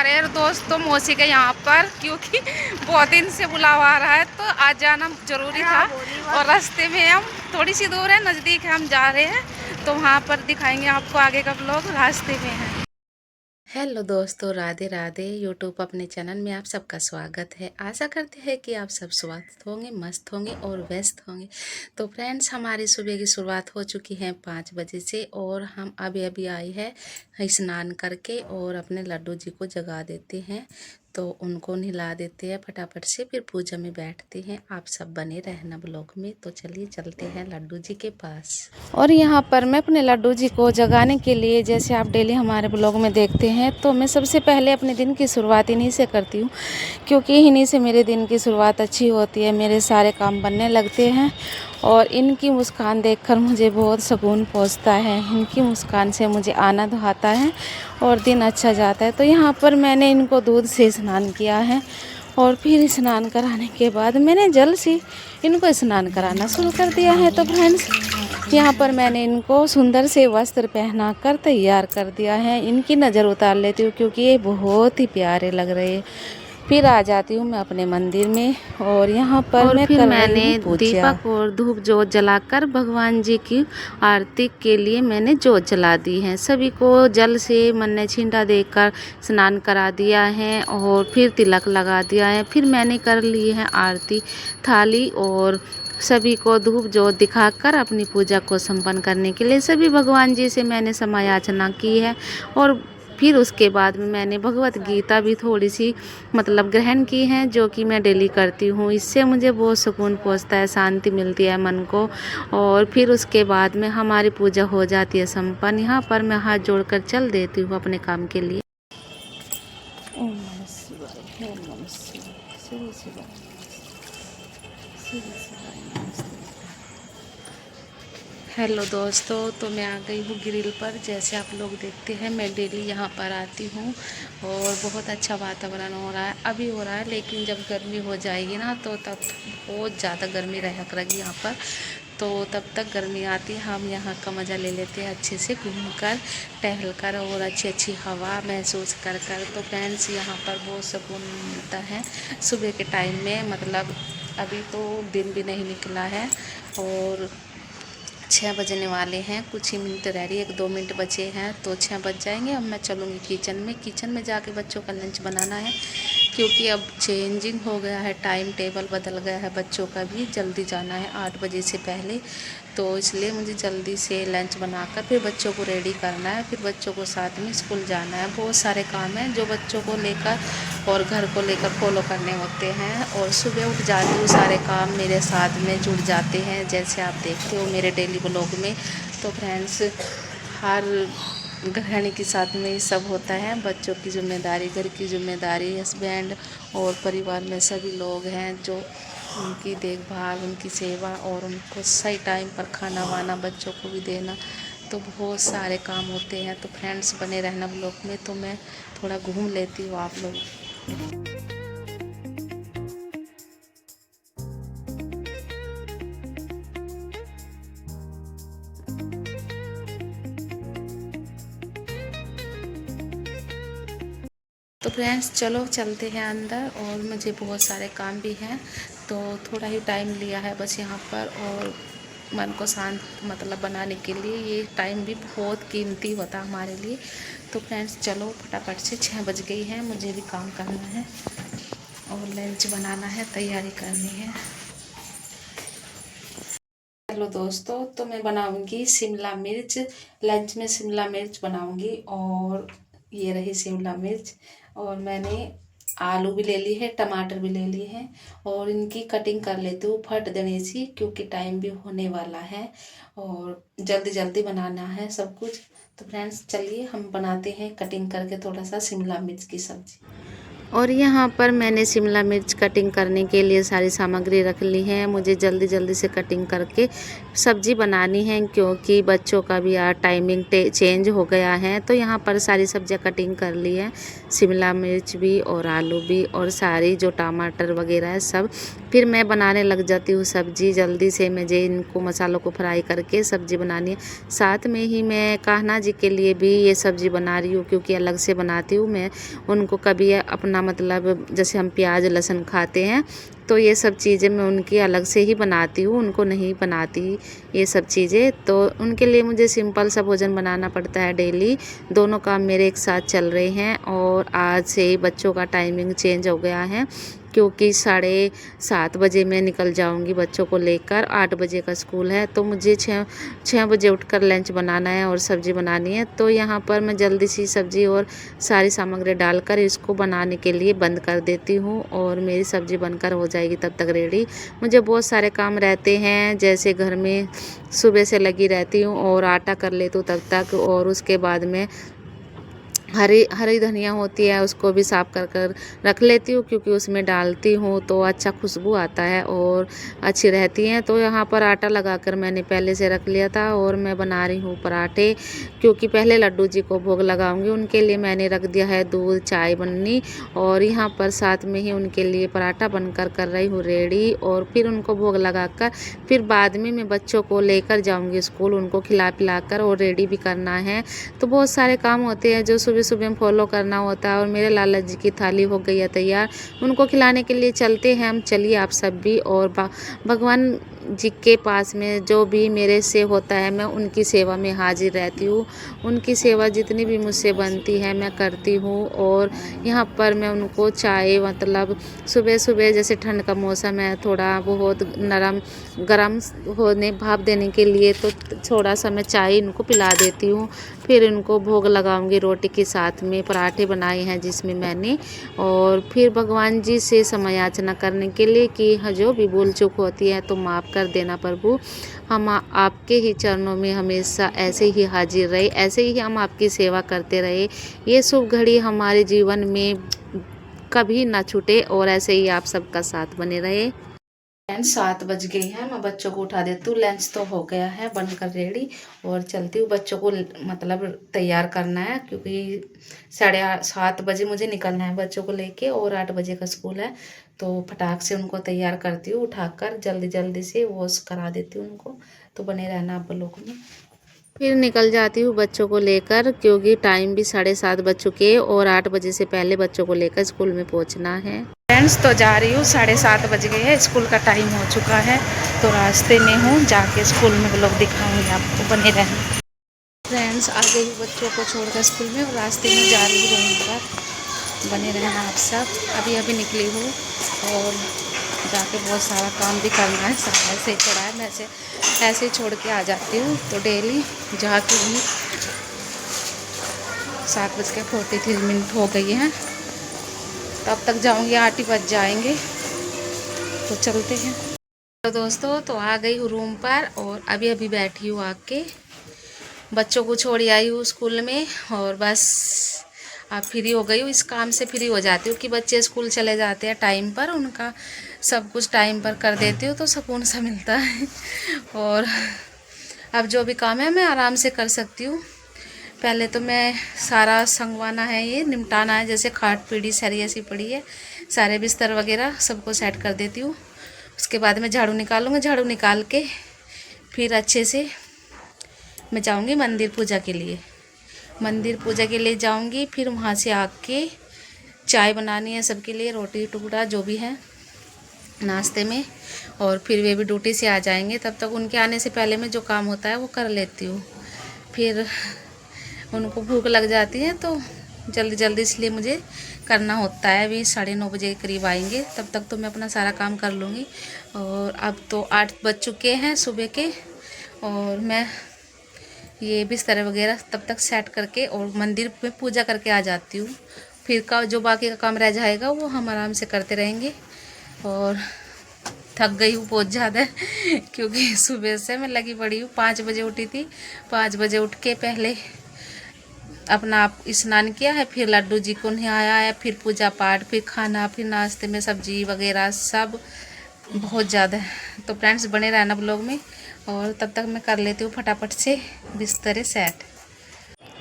रहे हैं दोस्तों मौसी के यहाँ पर, क्योंकि बहुत दिन से बुलावा आ रहा है तो आज जाना जरूरी था। और रास्ते में हम थोड़ी सी दूर है, नज़दीक है, हम जा रहे हैं तो वहाँ पर दिखाएंगे आपको आगे का व्लॉग। रास्ते में है। हेलो दोस्तों, राधे राधे। यूट्यूब अपने चैनल में आप सबका स्वागत है। आशा करते हैं कि आप सब स्वस्थ होंगे, मस्त होंगे और व्यस्त होंगे। तो फ्रेंड्स, हमारी सुबह की शुरुआत हो चुकी है 5 बजे से और हम अभी अभी आए हैं स्नान करके और अपने लड्डू जी को जगा देते हैं। तो उनको नहला देते हैं फटाफट से, फिर पूजा में बैठते हैं। आप सब बने रहना ब्लॉग में। तो चलिए चलते हैं लड्डू जी के पास। और यहाँ पर मैं अपने लड्डू जी को जगाने के लिए, जैसे आप डेली हमारे ब्लॉग में देखते हैं, तो मैं सबसे पहले अपने दिन की शुरुआत इन्हीं से करती हूँ, क्योंकि इन्हीं से मेरे दिन की शुरुआत अच्छी होती है, मेरे सारे काम बनने लगते हैं। और इनकी मुस्कान देखकर मुझे बहुत सुकून पहुँचता है। इनकी मुस्कान से मुझे आनंद आता है और दिन अच्छा जाता है। तो यहाँ पर मैंने इनको दूध से स्नान किया है और फिर स्नान कराने के बाद मैंने जल से इनको स्नान कराना शुरू कर दिया है। तो फ्रेंड्स, यहाँ पर मैंने इनको सुंदर से वस्त्र पहना कर तैयार कर दिया है। इनकी नज़र उतार लेती हूँ क्योंकि ये बहुत ही प्यारे लग रहे हैं। फिर आ जाती हूँ मैं अपने मंदिर में और यहाँ पर मैं कर रही हूँ पूजा। दीपक और धूप जोत जलाकर भगवान जी की आरती के लिए मैंने जोत जला दी है। सभी को जल से मन्ने छिंटा देकर स्नान करा दिया है और फिर तिलक लगा दिया है। फिर मैंने कर ली है आरती थाली और सभी को धूप जोत दिखाकर अपनी पूजा को संपन्न करने के लिए सभी भगवान जी से मैंने समायाचना की है। और फिर उसके बाद में मैंने भगवत गीता भी थोड़ी सी ग्रहण की है, जो कि मैं डेली करती हूँ। इससे मुझे बहुत सुकून पहुँचता है, शांति मिलती है मन को। और फिर उसके बाद में हमारी पूजा हो जाती है संपन्न। यहाँ पर मैं हाथ जोड़कर चल देती हूँ अपने काम के लिए। ओम नमः शिवाय, ओम नमः शिवाय, शिव शिवाय, शिव शिवाय, नमस्ते। हेलो दोस्तों, तो मैं आ गई हूँ ग्रिल पर। जैसे आप लोग देखते हैं, मैं डेली यहाँ पर आती हूँ और बहुत अच्छा वातावरण हो रहा है। अभी हो रहा है, लेकिन जब गर्मी हो जाएगी ना तो तब बहुत ज़्यादा गर्मी रहा करेगी यहाँ पर। तो तब तक गर्मी आती है, हम यहाँ का मज़ा ले लेते हैं अच्छे से घूम कर, टहल कर और अच्छी अच्छी हवा महसूस कर कर। तो फ्रेंड्स, यहाँ पर बहुत सुकून मिलता है सुबह के टाइम में। अभी तो दिन भी नहीं निकला है और 6 बजने वाले हैं। कुछ ही मिनट रह रही है, 1-2 मिनट बचे हैं तो 6 बज जाएंगे। अब मैं चलूँगी किचन में जाके बच्चों का लंच बनाना है, क्योंकि अब चेंजिंग हो गया है, टाइम टेबल बदल गया है। बच्चों का भी जल्दी जाना है 8 बजे से पहले, तो इसलिए मुझे जल्दी से लंच बनाकर फिर बच्चों को रेडी करना है। फिर बच्चों को साथ में स्कूल जाना है। बहुत सारे काम हैं जो बच्चों को लेकर और घर को लेकर फॉलो करने होते हैं। और सुबह उठ जाती हूँ, सारे काम मेरे साथ में जुड़ जाते हैं, जैसे आप देखते हो मेरे डेली ब्लॉग में। तो फ्रेंड्स, हर गृहिणी के साथ में ये सब होता है। बच्चों की जिम्मेदारी, घर की जिम्मेदारी, हस्बैंड और परिवार में सभी लोग हैं जो उनकी देखभाल, उनकी सेवा और उनको सही टाइम पर खाना वाना बच्चों को भी देना। तो बहुत सारे काम होते हैं। तो फ्रेंड्स, बने रहना ब्लॉग में। तो मैं थोड़ा घूम लेती हूँ आप लोग। तो फ्रेंड्स, चलो चलते हैं अंदर और मुझे बहुत सारे काम भी हैं। तो थोड़ा ही टाइम लिया है बस यहाँ पर, और मन को शांत बनाने के लिए ये टाइम भी बहुत कीमती होता है हमारे लिए। तो फ्रेंड्स, चलो फटाफट से 6 बज गई है, मुझे भी काम करना है और लंच बनाना है, तैयारी करनी है। हेलो दोस्तों, तो मैं बनाऊंगी शिमला मिर्च। लंच में शिमला मिर्च बनाऊंगी और ये रही शिमला मिर्च। और मैंने आलू भी ले ली है, टमाटर भी ले लिए हैं और इनकी कटिंग कर लेती हूँ फट देने से, क्योंकि टाइम भी होने वाला है और जल्दी जल्दी बनाना है सब कुछ। तो फ्रेंड्स, चलिए हम बनाते हैं कटिंग करके थोड़ा सा शिमला मिर्च की सब्जी। और यहाँ पर मैंने शिमला मिर्च कटिंग करने के लिए सारी सामग्री रख ली है। मुझे जल्दी जल्दी से कटिंग करके सब्ज़ी बनानी है, क्योंकि बच्चों का भी यार टाइमिंग चेंज हो गया है। तो यहाँ पर सारी सब्जियाँ कटिंग कर ली है, शिमला मिर्च भी और आलू भी और सारी जो टमाटर वगैरह है सब। फिर मैं बनाने लग जाती हूँ सब्ज़ी जल्दी से। मुझे इनको मसालों को फ्राई करके सब्ज़ी बनानी है। साथ में ही मैं कान्हा जी के लिए भी ये सब्ज़ी बना रही हूँ, क्योंकि अलग से बनाती हूँ मैं उनको। कभी अपना मतलब जैसे हम प्याज लहसुन खाते हैं, तो ये सब चीज़ें मैं उनकी अलग से ही बनाती हूँ, उनको नहीं बनाती ये सब चीज़ें। तो उनके लिए मुझे सिंपल सा भोजन बनाना पड़ता है डेली। दोनों काम मेरे एक साथ चल रहे हैं। और आज से ही बच्चों का टाइमिंग चेंज हो गया है, क्योंकि 7:30 बजे मैं निकल जाऊंगी बच्चों को लेकर। 8 बजे का स्कूल है, तो मुझे 6 बजे उठकर लंच बनाना है और सब्ज़ी बनानी है। तो यहाँ पर मैं जल्दी सी सब्ज़ी और सारी सामग्री डालकर इसको बनाने के लिए बंद कर देती हूँ, और मेरी सब्ज़ी बनकर हो जाएगी तब तक रेडी। मुझे बहुत सारे काम रहते हैं, जैसे घर में सुबह से लगी रहती हूँ और आटा कर लेती हूँ तब तक। और उसके बाद में हरी धनिया होती है, उसको भी साफ़ कर कर रख लेती हूँ, क्योंकि उसमें डालती हूँ तो अच्छा खुशबू आता है और अच्छी रहती हैं। तो यहाँ पर आटा लगाकर मैंने पहले से रख लिया था, और मैं बना रही हूँ पराठे, क्योंकि पहले लड्डू जी को भोग लगाऊंगी। उनके लिए मैंने रख दिया है दूध चाय बननी, और यहाँ पर साथ में ही उनके लिए पराठा बनकर कर रही हूँ रेडी। और फिर उनको भोग लगाकर फिर बाद में मैं बच्चों को लेकर जाऊँगी स्कूल, उनको खिला पिला कर और रेडी भी करना है। तो बहुत सारे काम होते हैं जो सुबह सुबह में फॉलो करना होता है। और मेरे लाला जी की थाली हो गई है तैयार, उनको खिलाने के लिए चलते हैं हम। चलिए आप सब भी। और भगवान जी के पास में जो भी मेरे से होता है, मैं उनकी सेवा में हाजिर रहती हूँ। उनकी सेवा जितनी भी मुझसे बनती है मैं करती हूँ। और यहाँ पर मैं उनको चाय मतलब सुबह सुबह जैसे ठंड का मौसम है, थोड़ा बहुत नरम गरम होने भाप देने के लिए, तो थोड़ा सा मैं चाय इनको पिला देती हूँ। फिर इनको भोग लगाऊंगी रोटी के साथ में। पराठे बनाए हैं जिसमें मैंने। और फिर भगवान जी से समय याचना करने के लिए कि जो भी भूल चूक होती है तो माफ़ कर देना प्रभु। हम आपके ही चरणों में हमेशा ऐसे ही हाजिर रहे, ऐसे ही हम आपकी सेवा करते रहे। ये शुभ घड़ी हमारे जीवन में कभी ना छूटे, और ऐसे ही आप सबका साथ बने रहे। 7 बज गई है, मैं बच्चों को उठा देती हूँ। लंच तो हो गया है बनकर रेडी, और चलती हूँ बच्चों को मतलब तैयार करना है, क्योंकि 7:30 बजे मुझे निकलना है बच्चों को लेके, और 8 बजे का स्कूल है। तो फटाक से उनको तैयार करती हूँ, उठाकर जल्दी जल्दी से वॉश करा देती हूँ उनको। तो बने रहना आप लोगों में। फिर निकल जाती हूँ बच्चों को लेकर, क्योंकि टाइम भी 7:30 बज चुके हैं, और 8 बजे से पहले बच्चों को लेकर स्कूल में पहुँचना है। फ्रेंड्स तो जा रही हूँ, 7:30 बज गए हैं, स्कूल का टाइम हो चुका है। तो रास्ते में हूँ, जाके स्कूल में लोग दिखाऊंगी आपको, बने रहना। फ्रेंड्स आ गई हूँ बच्चों को छोड़कर स्कूल में, और रास्ते में जा रही हूँ रूम पर। बने रहना आप सब। अभी अभी निकली हूँ, और जाके बहुत सारा काम भी करना है। सब ऐसे ही छोड़ा है, मैं ऐसे ही छोड़ के आ जाती हूँ। तो डेली जाके भी 7:43 हो गई हैं, तब तक जाऊंगी 8 ही बज जाएंगे। तो चलते हैं। तो दोस्तों तो आ गई हूँ रूम पर, और अभी अभी बैठी हूँ आके। बच्चों को छोड़ आई हूँ स्कूल में, और बस अब फ्री हो गई हूँ। इस काम से फ्री हो जाती हूँ कि बच्चे स्कूल चले जाते हैं टाइम पर, उनका सब कुछ टाइम पर कर देती हूँ, तो सुकून सा मिलता है। और अब जो भी काम है मैं आराम से कर सकती हूँ। पहले तो मैं सारा संगवाना है, ये निपटाना है। जैसे खाट पीढ़ी सारी ऐसी पड़ी है, सारे बिस्तर वगैरह सबको सेट कर देती हूँ। उसके बाद मैं झाड़ू निकालूँगी। झाड़ू निकाल के फिर अच्छे से मैं जाऊँगी मंदिर पूजा के लिए। मंदिर पूजा के लिए जाऊँगी, फिर वहाँ से आके चाय बनानी है सबके लिए, रोटी टुकड़ा जो भी है नाश्ते में। और फिर वे भी ड्यूटी से आ जाएंगे, तब तक उनके आने से पहले मैं जो काम होता है वो कर लेती हूँ। फिर उनको भूख लग जाती है, तो जल्दी जल्दी इसलिए मुझे करना होता है। अभी 9:30 बजे के करीब आएंगे, तब तक तो मैं अपना सारा काम कर लूँगी। और अब तो 8 बज चुके हैं सुबह के, और मैं ये बिस्तर वगैरह तब तक सेट करके और मंदिर में पूजा करके आ जाती हूँ। फिर का जो बाकी का काम रह जाएगा वो हम आराम से करते रहेंगे। और थक गई हूँ बहुत ज़्यादा, क्योंकि सुबह से मैं लगी पड़ी हूँ। 5 बजे उठी थी। 5 बजे उठ के पहले अपना स्नान किया है, फिर लड्डू जी को नहाया है, फिर पूजा पाठ, फिर खाना, फिर नाश्ते में सब्जी वगैरह सब बहुत ज़्यादा है। तो फ्रेंड्स बने रहना ब्लॉग में, और तब तक मैं कर लेती हूँ फटाफट से बिस्तर सेट।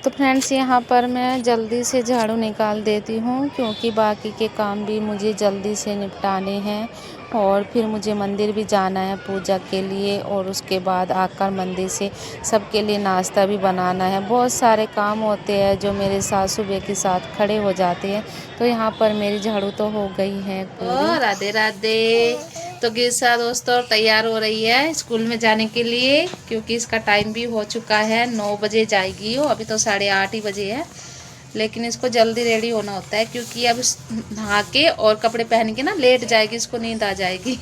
तो फ्रेंड्स यहाँ पर मैं जल्दी से झाड़ू निकाल देती हूँ, क्योंकि बाकी के काम भी मुझे जल्दी से निपटाने हैं, और फिर मुझे मंदिर भी जाना है पूजा के लिए, और उसके बाद आकर मंदिर से सबके लिए नाश्ता भी बनाना है। बहुत सारे काम होते हैं जो मेरे साथ सुबह के साथ खड़े हो जाते हैं। तो यहाँ पर मेरी झाड़ू तो हो गई है पूरी। राधे राधे। तो गिरसा दोस्तों तैयार हो रही है स्कूल में जाने के लिए, क्योंकि इसका टाइम भी हो चुका है, 9 बजे जाएगी वो। अभी तो 8:30 ही बजे है, लेकिन इसको जल्दी रेडी होना होता है, क्योंकि अब नहा के और कपड़े पहन के ना लेट जाएगी, इसको नींद आ जाएगी।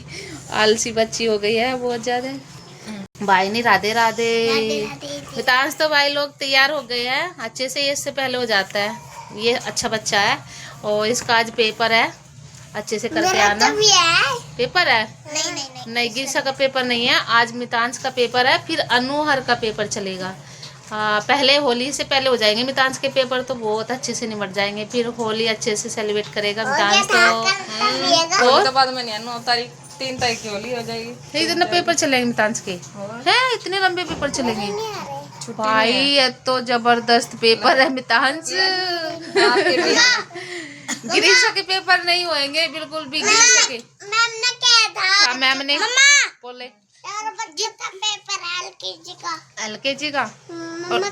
आलसी बच्ची हो गई है बहुत ज़्यादा। भाई नहीं राधे राधे। मितांश तो भाई लोग तैयार हो गए हैं अच्छे से, ये इससे पहले हो जाता है, ये अच्छा बच्चा है। और इसका आज पेपर है, अच्छे से करके आना। पेपर है? नहीं गिरसा का पेपर नहीं है आज, मितांश का पेपर है, फिर अनूहर का पेपर चलेगा। पहले होली से पहले हो जाएंगे मितांश के पेपर, तो बहुत अच्छे से निपट जाएंगे, फिर होली अच्छे से सेलिब्रेट करेगा मितांश। तो और बाद में 9 तारीख 3 तारीख की होली हो जाएगी। इतने पेपर चलेंगे मितांश के हैं, इतने लंबे पेपर चलेंगे भाई, ये तो जबरदस्त पेपर है मितांश। गिरीशा के पेपर नहीं होंगे बिल्कुल भी। गिरीशा के मैम ने कहा था, मैम ने बोले यार बच्चे का पेपर है एलकेजी का। मम्मा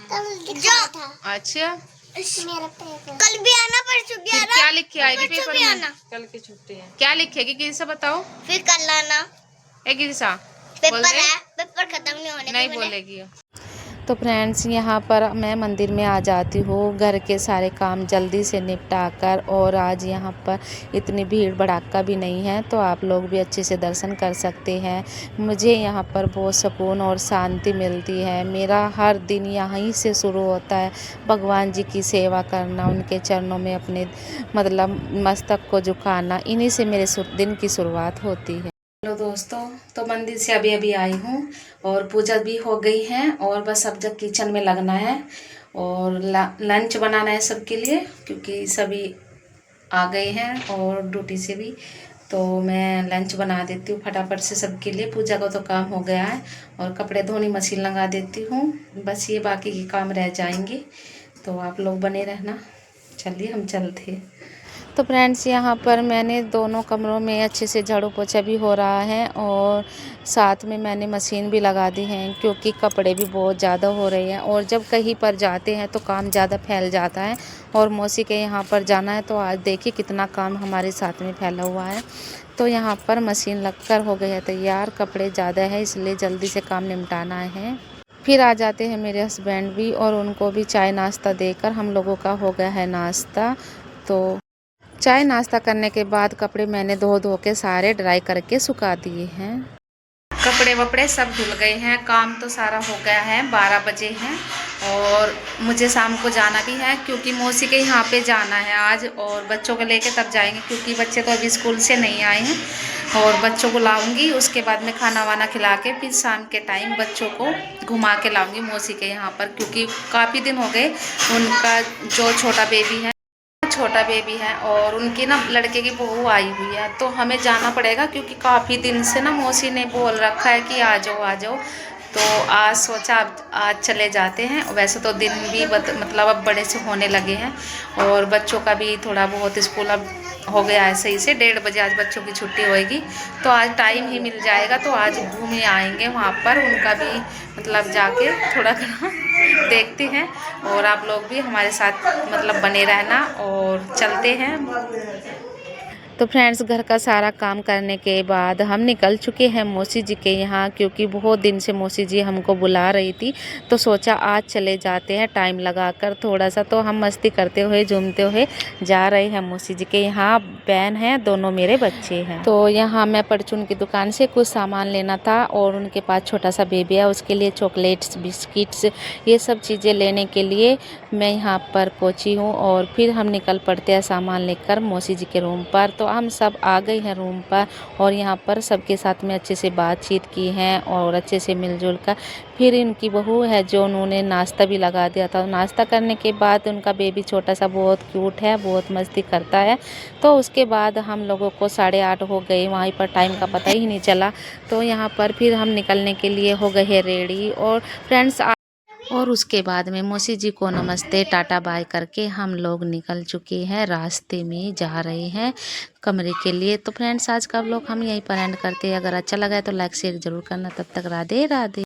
कल दिखा था। अच्छा मेरा पेपर कल भी आना, परसों भी आना। क्या लिख के आएगी पेपर में? आना। कल की छुट्टी है। क्या लिखेगी गिरीशा बताओ? फिर कल आना। ए गिरीशा पेपर है, पेपर खत्म नहीं होने नहीं बोलेगी। तो फ्रेंड्स यहाँ पर मैं मंदिर में आ जाती हूँ घर के सारे काम जल्दी से निपटा कर, और आज यहाँ पर इतनी भीड़ भड़ाका भी नहीं है, तो आप लोग भी अच्छे से दर्शन कर सकते हैं। मुझे यहाँ पर बहुत सुकून और शांति मिलती है। मेरा हर दिन यहीं से शुरू होता है, भगवान जी की सेवा करना, उनके चरणों में अपने मतलब मस्तक को झुकाना, इन्हीं से मेरे दिन की शुरुआत होती है। हेलो दोस्तों, तो मंदिर से अभी अभी आई हूँ और पूजा भी हो गई है, और बस अब जब किचन में लगना है और लंच बनाना है सबके लिए, क्योंकि सभी आ गए हैं और ड्यूटी से भी। तो मैं लंच बना देती हूँ फटाफट से सबके लिए। पूजा का तो काम हो गया है, और कपड़े धोनी मशीन लगा देती हूँ, बस ये बाकी के काम रह जाएंगे। तो आप लोग बने रहना, चलिए हम चलते हैं। तो फ्रेंड्स यहाँ पर मैंने दोनों कमरों में अच्छे से झाड़ू पोछा भी हो रहा है, और साथ में मैंने मशीन भी लगा दी है, क्योंकि कपड़े भी बहुत ज़्यादा हो रहे हैं, और जब कहीं पर जाते हैं तो काम ज़्यादा फैल जाता है। और मौसी के यहाँ पर जाना है, तो आज देखिए कितना काम हमारे साथ में फैला हुआ है। तो यहाँ पर मशीन लगकर हो गई है तैयार, कपड़े ज़्यादा है इसलिए जल्दी से काम निपटाना है। फिर आ जाते हैं मेरे हस्बैंड भी, और उनको भी चाय नाश्ता देकर हम लोगों का हो गया है नाश्ता। तो चाय नाश्ता करने के बाद कपड़े मैंने धो के सारे ड्राई करके सुखा दिए हैं। कपड़े वपड़े सब धुल गए हैं, काम तो सारा हो गया है। 12 बजे हैं, और मुझे शाम को जाना भी है, क्योंकि मौसी के यहाँ पे जाना है आज, और बच्चों को लेके तब जाएंगे, क्योंकि बच्चे तो अभी स्कूल से नहीं आए हैं। और बच्चों को लाऊंगी, उसके बाद में खाना वाना खिला के फिर शाम के टाइम बच्चों को घुमा के लाऊंगी मौसी के यहाँ पर, क्योंकि काफ़ी दिन हो गए। उनका जो छोटा बेबी है और उनकी ना लड़के की बहू आई हुई है, तो हमें जाना पड़ेगा, क्योंकि काफ़ी दिन से ना मौसी ने बोल रखा है कि आ जाओ। तो आज सोचा आज चले जाते हैं। वैसे तो दिन भी मतलब अब बड़े से होने लगे हैं, और बच्चों का भी थोड़ा बहुत स्कूल अब हो गया है सही से। 1:30 बजे आज बच्चों की छुट्टी होएगी, तो आज टाइम ही मिल जाएगा, तो आज घूम ही आएंगे वहाँ पर। उनका भी मतलब जाके थोड़ा देखते हैं, और आप लोग भी हमारे साथ मतलब बने रहना, और चलते हैं। तो फ्रेंड्स घर का सारा काम करने के बाद हम निकल चुके हैं मौसी जी के यहाँ, क्योंकि बहुत दिन से मौसी जी हमको बुला रही थी, तो सोचा आज चले जाते हैं टाइम लगाकर थोड़ा सा। तो हम मस्ती करते हुए झूमते हुए जा रहे हैं मौसी जी के यहाँ। बहन है, दोनों मेरे बच्चे हैं। तो यहाँ मैं परचून की दुकान से कुछ सामान लेना था, और उनके पास छोटा सा बेबी है, उसके लिए चॉकलेट्स बिस्किट्स ये सब चीज़ें लेने के लिए मैं यहाँ पर पहुँची हूँ। और फिर हम निकल पड़ते हैं सामान लेकर मौसी जी के रूम पर। तो तो हम सब आ गए हैं रूम पर और यहाँ पर सबके साथ में अच्छे से बातचीत की है और अच्छे से मिलजुल कर फिर इनकी बहू है जो उन्होंने नाश्ता भी लगा दिया था। नाश्ता करने के बाद उनका बेबी छोटा सा बहुत क्यूट है, बहुत मस्ती करता है। तो उसके बाद हम लोगों को 8:30 हो गए, वहीं पर टाइम का पता ही नहीं चला। तो यहाँ पर फिर हम निकलने के लिए हो गए हैं रेडी और फ्रेंड्स और उसके बाद में मौसी जी को नमस्ते टाटा बाय करके हम लोग निकल चुके हैं, रास्ते में जा रहे हैं कमरे के लिए। तो फ्रेंड्स आज का व्लॉग हम यहीं पर एंड करते हैं। अगर अच्छा लगा है तो लाइक शेयर ज़रूर करना। तब तक राधे राधे।